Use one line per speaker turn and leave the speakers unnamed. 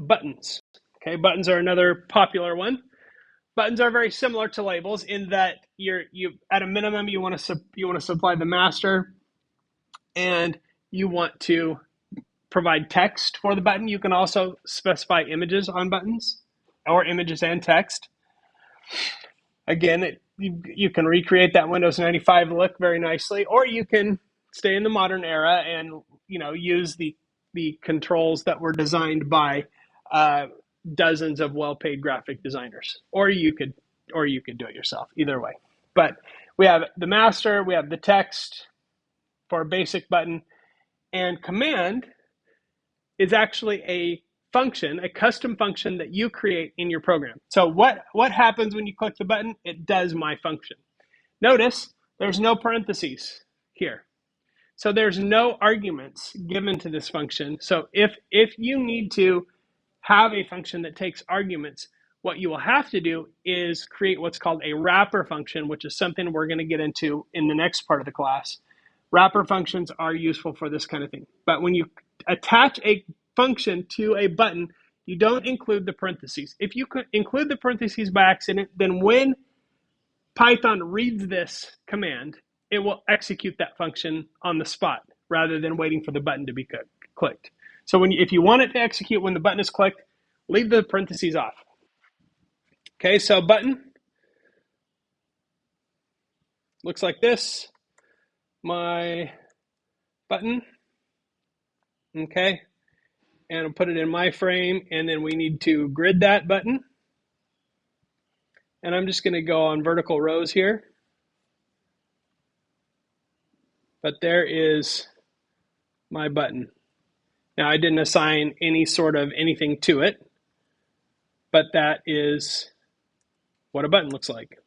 buttons. Okay, buttons are another popular one. Buttons are very similar to labels in that you at a minimum you want to supply the master, and you want to provide text for the button. You can also specify images on buttons, or images and text. Again, you can recreate that Windows 95 look very nicely, or you can stay in the modern era and use the controls that were designed by dozens of well-paid graphic designers, or you could do it yourself. Either way, but we have the master, we have the text for a basic button, and command is actually a function, a custom function that you create in your program. So what happens when you click the button? It does my function. Notice there's no parentheses here. So there's no arguments given to this function. So if you need to have a function that takes arguments, what you will have to do is create what's called a wrapper function, which is something we're going to get into in the next part of the class. Wrapper functions are useful for this kind of thing. But when you attach a function to a button, you don't include the parentheses. If you could include the parentheses by accident, then when Python reads this command, it will execute that function on the spot rather than waiting for the button to be clicked. So if you want it to execute when the button is clicked, leave the parentheses off. Okay, so button looks like this. My button. Okay, and I'll put it in my frame, and then we need to grid that button. And I'm just going to go on vertical rows here. But there is my button. Now, I didn't assign any sort of anything to it, but that is what a button looks like.